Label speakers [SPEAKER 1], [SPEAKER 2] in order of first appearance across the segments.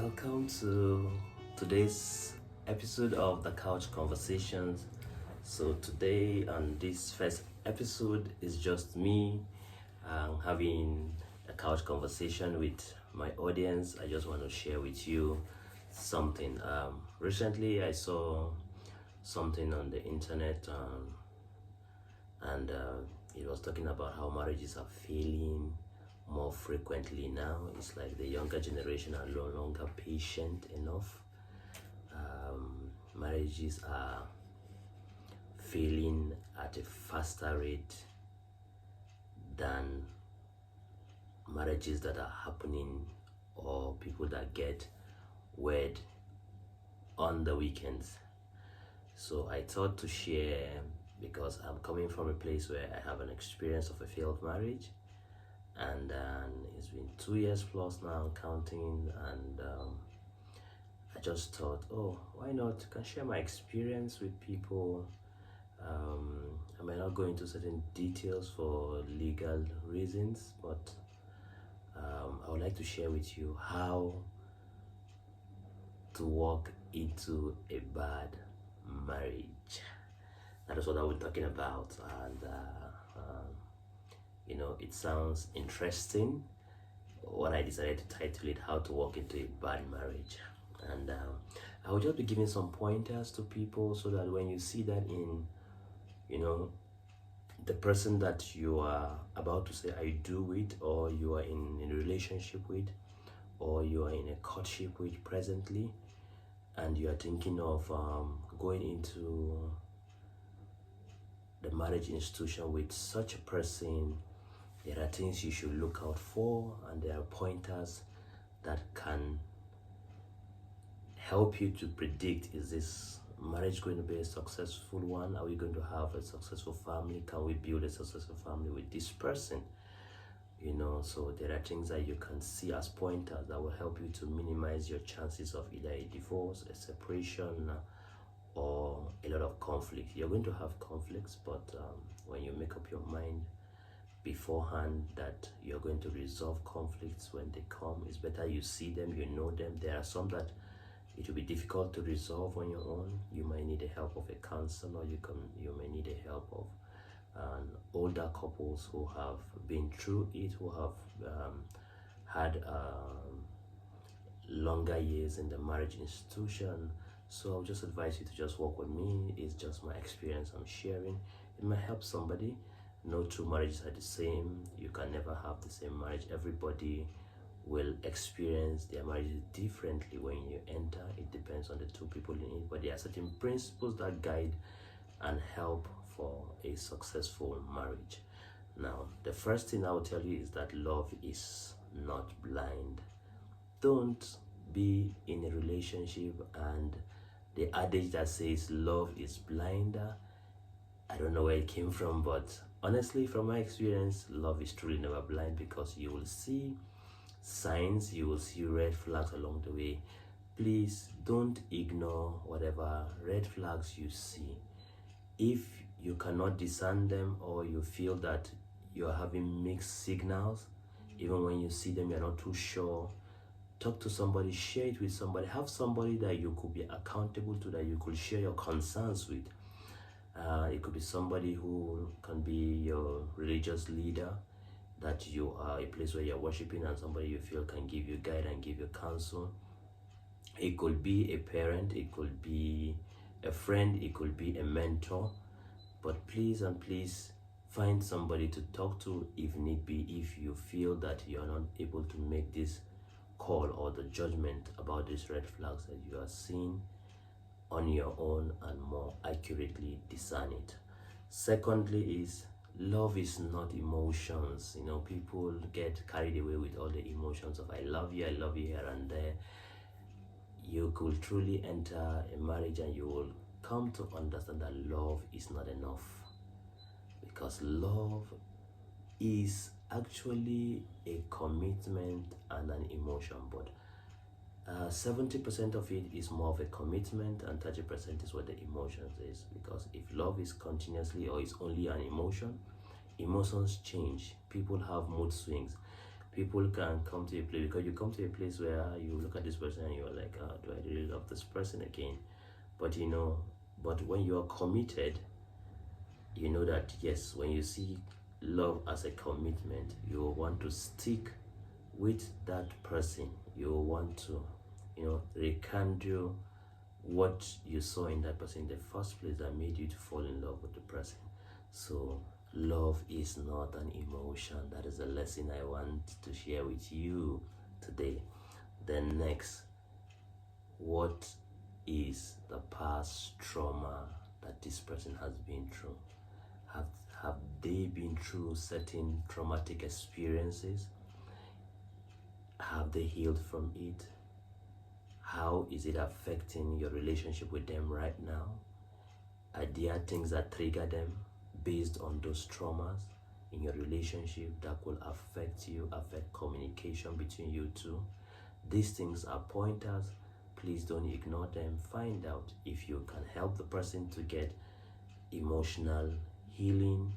[SPEAKER 1] Welcome to today's episode of the Couch Conversations. So today on this first episode is just me having a couch conversation with my audience. I just want to share with you something. Recently I saw something on the internet and it was talking about how marriages are failing more frequently now. It's like the younger generation are no longer patient enough. Marriages are failing at a faster rate than marriages that are happening or people that get wed on the weekends. So I thought to share because I'm coming from a place where I have an experience of a failed marriage, and it's been 2 years plus now counting, and I just thought, oh, why not? I can share my experience with people. I might not go into certain details for legal reasons, but I would like to share with you how to walk into a bad marriage. That is what I was talking about, and it sounds interesting. What I decided to title it, "How to Walk into a Bad Marriage," and I will just be giving some pointers to people so that when you see that in, the person that you are about to say "I do" with, or you are in a relationship with, or you are in a courtship with presently, and you are thinking of going into the marriage institution with such a person, there are things you should look out for, and there are pointers that can help you to predict, is this marriage going to be a successful one? Are we going to have a successful family? Can we build a successful family with this person? So there are things that you can see as pointers that will help you to minimize your chances of either a divorce, a separation, or a lot of conflict. You're going to have conflicts, but when you make up your mind beforehand that you're going to resolve conflicts when they come, it's better you see them, you know them. There are some that it will be difficult to resolve on your own. You might need the help of a counselor. You may need the help of older couples who have been through it, who have had longer years in the marriage institution. So I'll just advise you to just walk with me. It's just my experience I'm sharing. It might help somebody. No two marriages are the same. You can never have the same marriage. Everybody will experience their marriages differently when you enter. It depends on the two people in it, but there are certain principles that guide and help for a successful marriage. Now, the first thing I will tell you is that love is not blind. Don't be in a relationship and the adage that says love is blinder, I don't know where it came from, but honestly, from my experience, love is truly never blind, because you will see signs, you will see red flags along the way. Please don't ignore whatever red flags you see. If you cannot discern them, or you feel that you're having mixed signals, even when you see them, you're not too sure, talk to somebody, share it with somebody, have somebody that you could be accountable to, that you could share your concerns with. It could be somebody who can be your religious leader, that you are a place where you're worshiping, and somebody you feel can give you guide and give you counsel. It could be a parent, it could be a friend, it could be a mentor. But please and please find somebody to talk to if need be, if you feel that you're not able to make this call or the judgment about these red flags that you are seeing on your own and more accurately discern it. Secondly is, love is not emotions. People get carried away with all the emotions of I love you here and there. You could truly enter a marriage and you will come to understand that love is not enough, because love is actually a commitment and an emotion, but 70% of it is more of a commitment, and 30% is what the emotions is. Because if love is continuously, or is only an emotion, emotions change. People have mood swings. People can come to a place, because you come to a place where you look at this person and you're like, oh, do I really love this person again? But but when you are committed, you know that yes, when you see love as a commitment, you will want to stick with that person. You will want to, rekindle what you saw in that person in the first place that made you to fall in love with the person. So love is not an emotion. That is a lesson I want to share with you today. Then next, what is the past trauma that this person has been through? Have they been through certain traumatic experiences? Have they healed from it? How is it affecting your relationship with them right now? Are there things that trigger them based on those traumas in your relationship that will affect you, affect communication between you two? These things are pointers. Please don't ignore them. Find out if you can help the person to get emotional healing.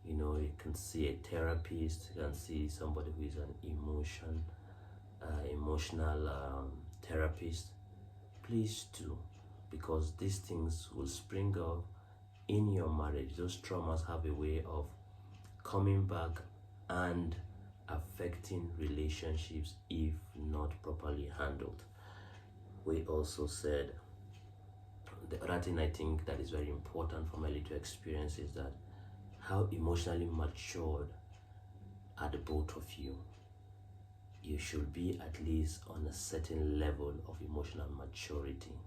[SPEAKER 1] You can see a therapist, you can see somebody who is an emotional therapist. Please do, because these things will spring up in your marriage. Those traumas have a way of coming back and affecting relationships if not properly handled. We also said the other thing I think that is very important from my little experience is that how emotionally matured are the both of you. You should be at least on a certain level of emotional maturity,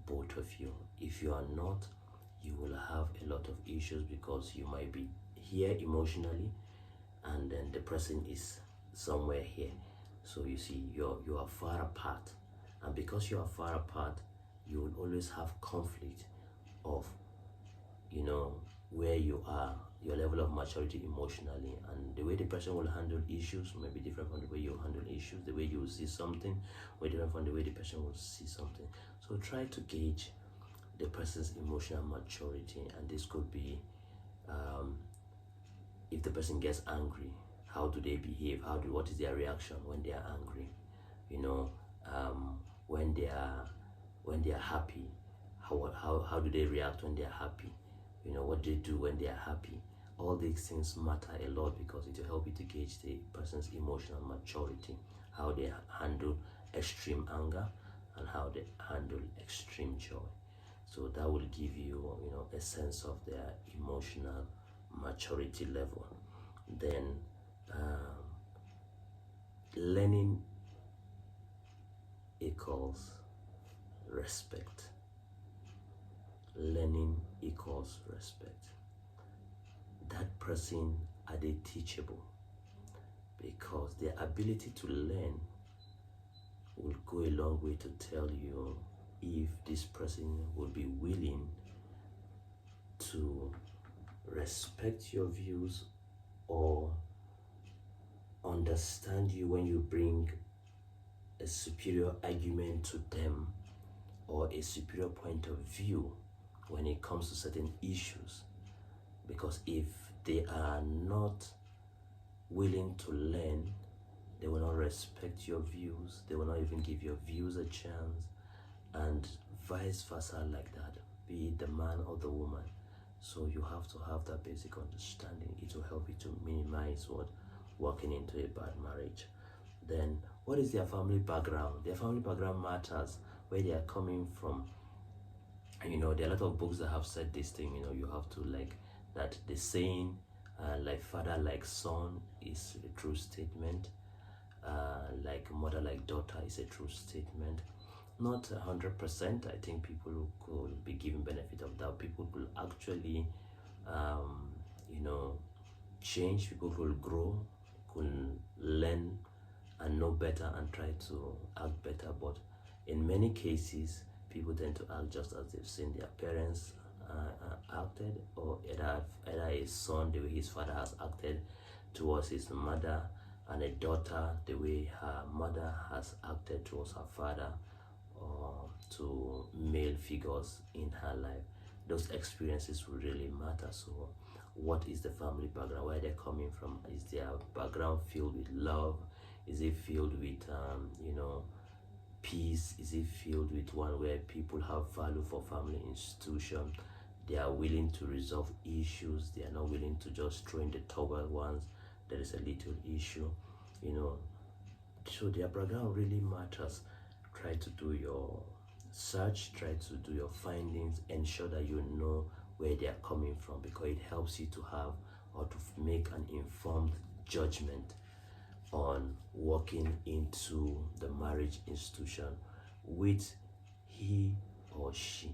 [SPEAKER 1] both of you. If you are not, you will have a lot of issues, because you might be here emotionally and then the person is somewhere here. So you see, you are far apart, and because you are far apart, you will always have conflict of where you are, your level of maturity emotionally, and the way the person will handle issues may be different from the way you handle issues. The way you will see something will be different from the way the person will see something. So try to gauge the person's emotional maturity, and this could be if the person gets angry, how do they behave? What is their reaction when they are angry? When they are happy, how do they react when they are happy? What they do when they are happy. All these things matter a lot, because it will help you to gauge the person's emotional maturity, how they handle extreme anger and how they handle extreme joy. So that will give you, a sense of their emotional maturity level. Then learning equals respect. Learning equals respect. That person, are they teachable? Because their ability to learn will go a long way to tell you if this person will be willing to respect your views or understand you when you bring a superior argument to them or a superior point of view when it comes to certain issues. Because if they are not willing to learn, they will not respect your views, they will not even give your views a chance, and vice versa like that, be it the man or the woman. So you have to have that basic understanding. It will help you to minimize walking into a bad marriage. Then what is their family background? Their family background matters, where they are coming from. There are a lot of books that have said this thing. You have to that the saying like father like son is a true statement, like mother like daughter is a true statement. Not 100%. I think people could be given benefit of doubt. People could actually change. People could grow, could learn and know better and try to act better. But in many cases, people tend to act just as they've seen their parents acted, or either a son, the way his father has acted towards his mother, and a daughter, the way her mother has acted towards her father, or to male figures in her life. Those experiences will really matter. So what is the family background, where they're coming from. Is their background filled with love? Is it filled with peace? Is it filled with one where people have value for family institution? They are willing to resolve issues. They are not willing to just throw in the towel once there is a little issue, so their background really matters. Try to do your search, try to do your findings, ensure that you know where they are coming from, because it helps you to have or to make an informed judgment on walking into the marriage institution with he or she.